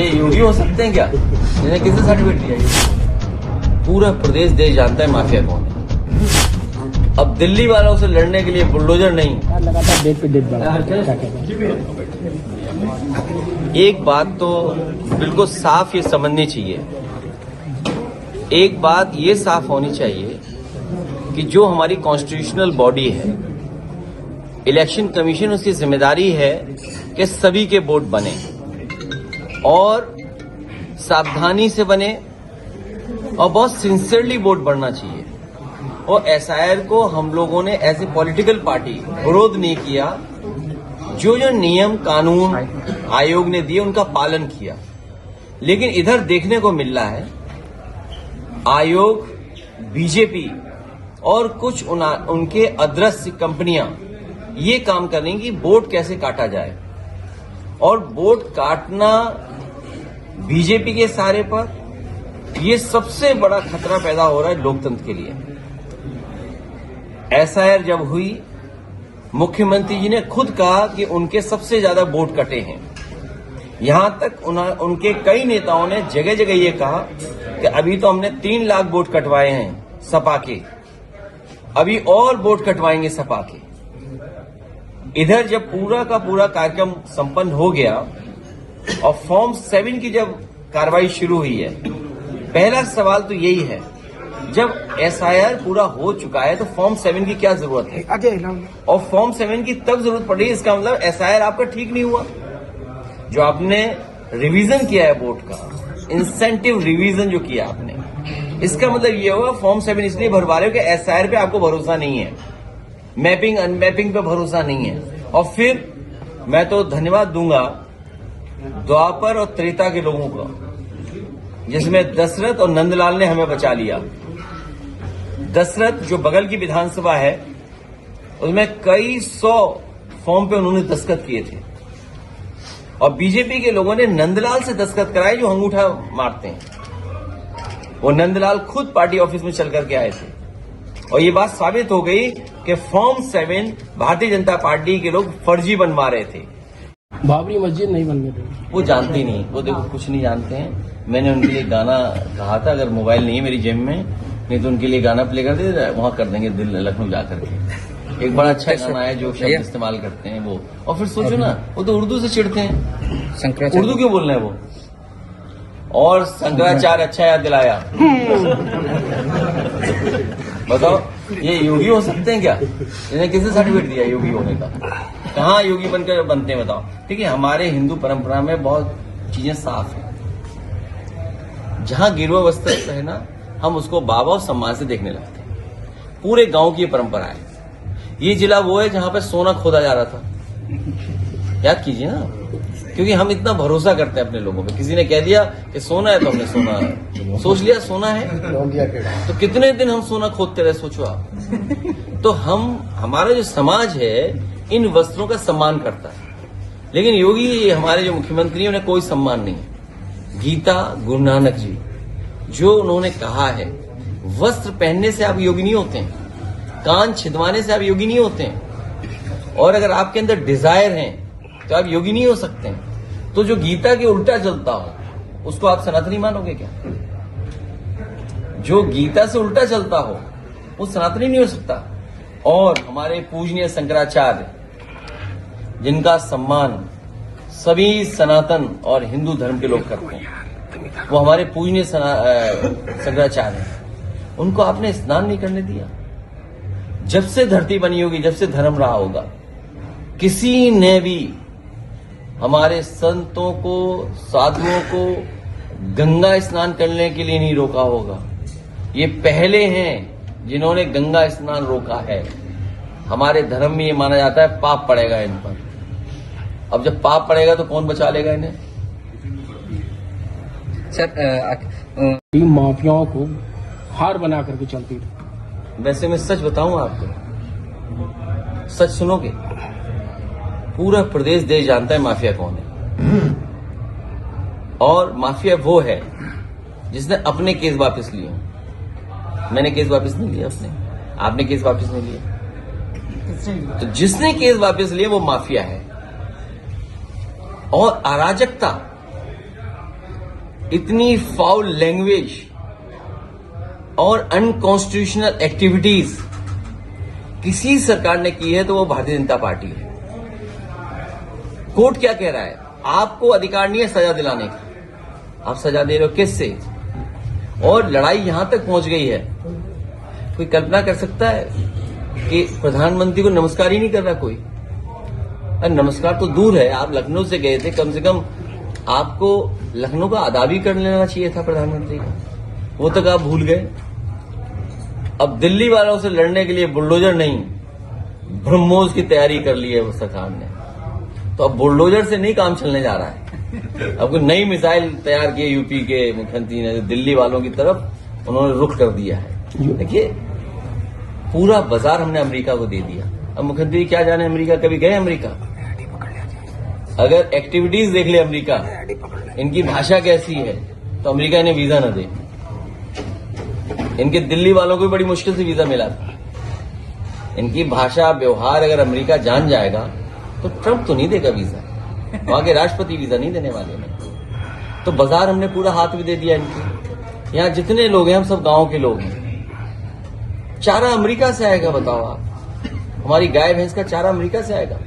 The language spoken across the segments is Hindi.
ये योगी हो सकते हैं क्या? इन्हें किसने सर्टिफिकेट दिया? ये पूरा प्रदेश देश जानता है माफिया कौन है। अब दिल्ली वालों से लड़ने के लिए बुलडोजर नहीं, लगातार डेट पे डेट बढ़ा। एक बात तो बिल्कुल साफ ये समझनी चाहिए, एक बात ये साफ होनी चाहिए कि जो हमारी कॉन्स्टिट्यूशनल बॉडी है, इलेक्शन कमीशन, उसकी जिम्मेदारी है कि सभी के वोट बने और सावधानी से बने और बहुत सिंसियरली वोट बढ़ना चाहिए। और एसआईआर को हम लोगों ने एज ए पॉलिटिकल पार्टी विरोध नहीं किया, जो जो नियम कानून आयोग ने दिए उनका पालन किया। लेकिन इधर देखने को मिल रहा है आयोग, बीजेपी और कुछ उनके अदृश्य कंपनियां ये काम कर रही कि वोट कैसे काटा जाए, और वोट काटना बीजेपी के सहारे पर, ये सबसे बड़ा खतरा पैदा हो रहा है लोकतंत्र के लिए। एसआईआर जब हुई, मुख्यमंत्री जी ने खुद कहा कि उनके सबसे ज्यादा वोट कटे हैं। यहां तक उनके कई नेताओं ने जगह जगह ये कहा कि अभी तो हमने 3 लाख वोट कटवाए हैं सपा के, अभी और वोट कटवाएंगे सपा के। इधर जब पूरा का पूरा कार्यक्रम संपन्न हो गया और फॉर्म 7 की जब कार्रवाई शुरू हुई है, पहला सवाल तो यही है, जब एसआईआर पूरा हो चुका है तो फॉर्म 7 की क्या जरूरत है? और फॉर्म 7 की तब जरूरत पड़ी, इसका मतलब एसआईआर आपका ठीक नहीं हुआ। जो आपने रिवीजन किया है वोट का, इंसेंटिव रिवीजन जो किया आपने, इसका मतलब ये हुआ फॉर्म 7 इसलिए भरवा रहे हो कि एसआईआर पे आपको भरोसा नहीं है, मैपिंग अनमैपिंग पे भरोसा नहीं है। और फिर मैं तो धन्यवाद दूंगा द्वापर और त्रेता के लोगों को, जिसमें दशरथ और नंदलाल ने हमें बचा लिया। दशरथ जो बगल की विधानसभा है, उसमें कई 100 फॉर्म पे उन्होंने दस्तखत किए थे, और बीजेपी के लोगों ने नंदलाल से दस्तखत कराए जो अंगूठा मारते हैं। वो नंदलाल खुद पार्टी ऑफिस में चल करके आए थे, और ये बात साबित हो गई कि फॉर्म 7 भारतीय जनता पार्टी के लोग फर्जी बनवा रहे थे। बाबरी मस्जिद नहीं बनने देंगे। वो जानते नहीं, वो देखो कुछ नहीं जानते हैं। मैंने उनके लिए गाना कहा था, अगर मोबाइल नहीं है मेरी जेब में, नहीं तो उनके लिए गाना प्ले कर दे, वहां कर देंगे दिल लखनऊ जाकर के। एक बड़ा अच्छा गाना है जो शब्द इस्तेमाल करते हैं वो, और फिर सोचो ना, वो तो उर्दू से चिढ़ते हैं, उर्दू क्यों बोल रहे हैं वो? और शंकराचार्य अच्छा याद दिलाया। बताओ ये योगी हो सकते हैं क्या? इन्हें किसने सर्टिफिकेट दिया योगी होने का? कहाँ योगी बनकर बनते हैं बताओ? ठीक है, हमारे हिंदू परंपरा में बहुत चीजें साफ है। जहां गिरवा वस्त्र है ना, हम उसको बाबा और सम्मान से देखने लगते हैं। पूरे गांव की ये परंपरा है। ये जिला वो है जहां पे सोना खोदा जा रहा था, याद कीजिए ना, क्योंकि हम इतना भरोसा करते हैं अपने लोगों पे। किसी ने कह दिया कि सोना है तो हमने सोना सोच लिया सोना है, तो कितने दिन हम सोना खोदते रहे, सोचो आप। तो हमारा जो समाज है इन वस्त्रों का सम्मान करता है, लेकिन योगी हमारे जो मुख्यमंत्री हैं उन्हें कोई सम्मान नहीं है। गीता गुरु नानक जी जो उन्होंने कहा है, वस्त्र पहनने से आप योगी नहीं होते हैं, कान छिदवाने से आप योगी नहीं होते हैं, और अगर आपके अंदर डिजायर है तो आप योगी नहीं हो सकते हैं। तो जो गीता के उल्टा चलता हो उसको आप सनातनी मानोगे क्या? जो गीता से उल्टा चलता हो वो सनातनी नहीं हो सकता। और हमारे पूजनीय शंकराचार्य, जिनका सम्मान सभी सनातन और हिंदू धर्म के लोग करते हैं, वो हमारे पूजनीय शंकराचार्य हैं, उनको आपने स्नान नहीं करने दिया। जब से धरती बनी होगी, जब से धर्म रहा होगा, किसी ने भी हमारे संतों को, साधुओं को गंगा स्नान करने के लिए नहीं रोका होगा। ये पहले हैं जिन्होंने गंगा स्नान रोका है। हमारे धर्म में ये माना जाता है पाप पड़ेगा इन पर। अब जब पाप पड़ेगा तो कौन बचा लेगा इन्हें? सर, माफियाओं को हार बना करके चलती थी। वैसे मैं सच बताऊं आपको, सच सुनोगे? पूरा प्रदेश देश जानता है माफिया कौन है। और माफिया वो है जिसने अपने केस वापस लिए। मैंने केस वापस नहीं लिया, आपने केस वापस नहीं लिया, तो जिसने केस वापस लिए वो माफिया है। और अराजकता इतनी फाउल लैंग्वेज और अनकॉन्स्टिट्यूशनल एक्टिविटीज किसी सरकार ने की है तो वो भारतीय जनता पार्टी है। कोर्ट क्या कह रहा है? आपको अधिकार नहीं है सजा दिलाने का, आप सजा दे रहे हो किससे? और लड़ाई यहां तक पहुंच गई है, कोई कल्पना कर सकता है कि प्रधानमंत्री को नमस्कार ही नहीं कर रहा कोई? अरे नमस्कार तो दूर है, आप लखनऊ से गए थे, कम से कम आपको लखनऊ का अदा भी कर लेना चाहिए था प्रधानमंत्री का, वो तक आप भूल गए। अब दिल्ली वालों से लड़ने के लिए बुलडोजर नहीं, ब्रह्मोस की तैयारी कर ली है वो सरकार ने। तो अब बुलडोजर से नहीं काम चलने जा रहा है, अब कोई नई मिसाइल तैयार की है यूपी के मुख्यमंत्री ने, दिल्ली वालों की तरफ उन्होंने रुख कर दिया है। देखिए, पूरा बाजार हमने अमेरिका को दे दिया। अब मुख्यमंत्री क्या जाने अमेरिका, कभी गए अमेरिका? अगर एक्टिविटीज देख ले अमेरिका, इनकी भाषा कैसी है, तो अमेरिका इन्हें वीजा न दे। इनके दिल्ली वालों को भी बड़ी मुश्किल से वीजा मिला था। इनकी भाषा व्यवहार अगर अमेरिका जान जाएगा तो ट्रंप तो नहीं देगा वीजा, वहां के राष्ट्रपति वीजा नहीं देने वाले हैं। तो बाजार हमने पूरा हाथ में दे दिया इनके। यहां जितने लोग हैं हम सब गांव के लोग हैं। चारा अमेरिका से आएगा, बताओ आप। हमारी गाय भैंस का चारा अमेरिका से आएगा।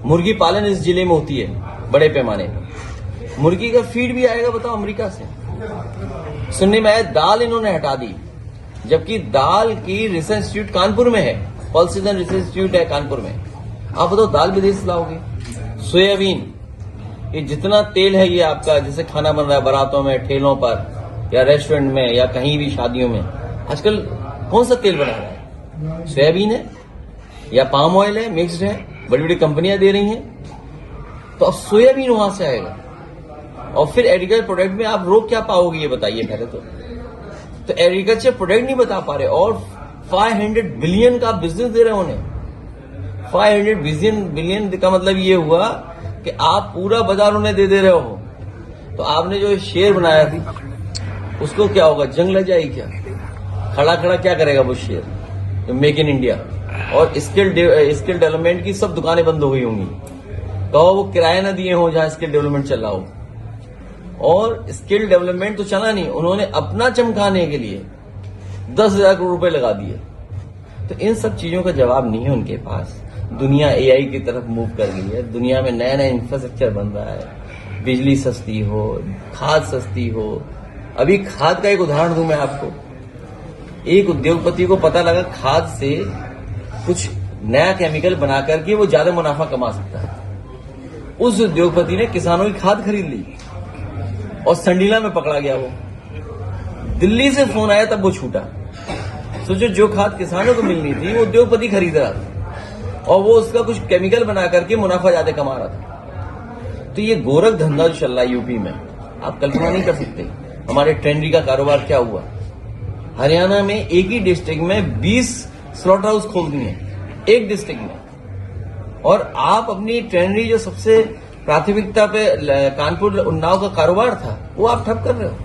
मुर्गी पालन इस जिले में होती है बड़े पैमाने पर, मुर्गी का फीड भी आएगा, बताओ अमेरिका से। सुनने में आया दाल इन्होंने हटा दी, जबकि दाल की रिसर्च इंस्टीट्यूट कानपुर में है, पल्स एंड रिसर्च इंस्टीट्यूट है कानपुर में। आप बताओ दाल विदेश से लाओगे? सोयाबीन, ये जितना तेल है ये आपका, जैसे खाना बन रहा है बारातों में, ठेलों पर या रेस्टोरेंट में या कहीं भी शादियों में, आजकल कौन सा तेल बना रहा है? सोयाबीन है या पाम ऑयल है, मिक्स्ड है, बड़ी बड़ी कंपनियां दे रही हैं। तो अब सोयाबीन वहां से आएगा, और फिर एग्रीकल्चर प्रोडक्ट में आप रोक क्या पाओगे ये बताइए पहले तो एग्रीकल्चर प्रोडक्ट नहीं बता पा रहे, और 500 बिलियन का बिजनेस दे रहे हैं उन्हें। 500 बिलियन का मतलब ये हुआ कि आप पूरा बाजार उन्हें दे रहे हो। तो आपने जो शेयर बनाया था उसको क्या होगा? जंग लग जाएगी क्या? खड़ा खड़ा क्या करेगा वो शेयर? मेक इन इंडिया और स्किल डेवलपमेंट की सब दुकानें बंद हो गई होंगी, तो वो किराया ना दिए हो जहां स्किल डेवलपमेंट चल रहा हो। और स्किल डेवलपमेंट तो चला नहीं, उन्होंने अपना चमकाने के लिए 10,000 करोड़ रुपए लगा दिए। तो इन सब चीजों का जवाब नहीं है उनके पास। दुनिया एआई की तरफ मूव कर गई है, दुनिया में नया नया इंफ्रास्ट्रक्चर बन रहा है, बिजली सस्ती हो, खाद सस्ती हो। अभी खाद का एक उदाहरण दूं मैं आपको। एक उद्योगपति को पता लगा खाद से कुछ नया केमिकल बना करके वो ज्यादा मुनाफा कमा सकता है। उस उद्योगपति ने किसानों की खाद खरीद ली और संडीला में पकड़ा गया। वो दिल्ली से फोन आया तब वो छूटा। सोचो, जो खाद किसानों को मिलनी थी वो उद्योगपति खरीद रहा था, और वो उसका कुछ केमिकल बना करके मुनाफा ज्यादा कमा रहा था। तो ये गोरख धंधा जो चल रहा है यूपी में, आप कल्पना नहीं कर सकते। हमारे ट्रेंडी का कारोबार क्या हुआ? हरियाणा में एक ही डिस्ट्रिक्ट में 20 स्लॉटर हाउस खोल दिए एक डिस्ट्रिक्ट में, और आप अपनी ट्रेंडी जो सबसे प्राथमिकता पे कानपुर उन्नाव का कारोबार था वो आप ठप कर रहे हो।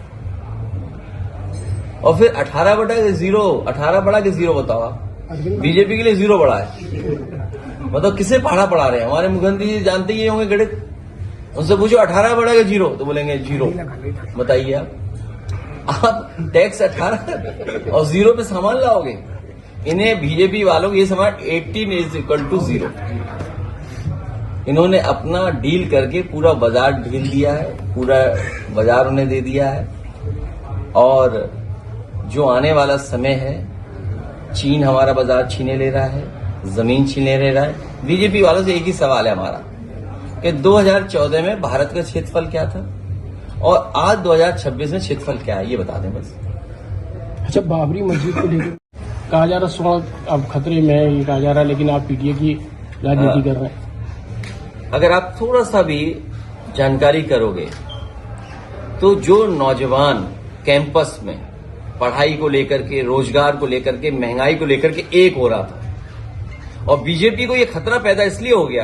और फिर 18 बड़ा के जीरो बताओ आप। बीजेपी के लिए जीरो बड़ा है, मतलब किसे पढ़ा पढ़ा रहे हैं? हमारे मुख्यमंत्री जी जानते ही होंगे गणित, उनसे पूछो 18 बड़ा के जीरो, तो बोलेंगे जीरो। बताइए आप टैक्स 18 और जीरो पे सामान लाओगे? इन्हें बीजेपी वालों को ये समझ 18 इज इक्वल टू 0। इन्होंने अपना डील करके पूरा बाजार ढील दिया है, पूरा बाजार उन्हें दे दिया है। और जो आने वाला समय है, चीन हमारा बाजार छीने ले रहा है, जमीन छीने ले रहा है। बीजेपी वालों से एक ही सवाल है हमारा कि 2014 में भारत का क्षेत्रफल क्या था और आज 2026 में क्षेत्रफल क्या है, ये बता दें बस। अच्छा, बाबरी मस्जिद को लेकर कहा जा रहा स्वर्ण अब खतरे में है, ये कहा जा रहा है, लेकिन आप पीटीए की राजनीति कर रहे हैं। अगर आप थोड़ा सा भी जानकारी करोगे तो जो नौजवान कैंपस में पढ़ाई को लेकर के, रोजगार को लेकर के, महंगाई को लेकर के एक हो रहा था, और बीजेपी को यह खतरा पैदा इसलिए हो गया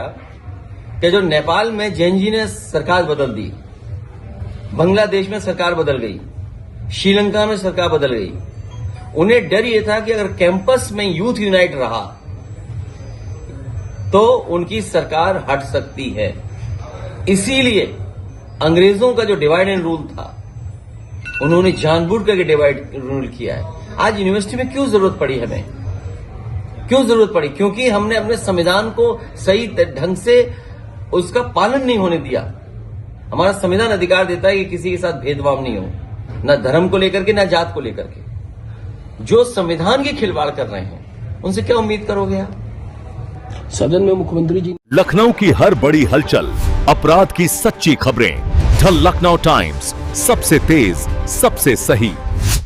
कि जो नेपाल में जैन जी ने सरकार बदल दी, बांग्लादेश में सरकार बदल गई, श्रीलंका में सरकार बदल गई। उन्हें डर यह था कि अगर कैंपस में यूथ यूनाइट रहा तो उनकी सरकार हट सकती है। इसीलिए अंग्रेजों का जो डिवाइड एंड रूल था उन्होंने जानबूझ करके डिवाइड रूल किया है। आज यूनिवर्सिटी में क्यों जरूरत पड़ी हमें, क्यों जरूरत पड़ी? क्योंकि हमने अपने संविधान को सही ढंग से उसका पालन नहीं होने दिया। हमारा संविधान अधिकार देता है कि किसी के साथ भेदभाव नहीं हो, ना धर्म को लेकर के ना जात को लेकर के। जो संविधान की खिलवाड़ कर रहे हैं उनसे क्या उम्मीद करोगे आप? सदन में मुख्यमंत्री जी लखनऊ की हर बड़ी हलचल, अपराध की सच्ची खबरें, द लखनऊ टाइम्स, सबसे तेज, सबसे सही।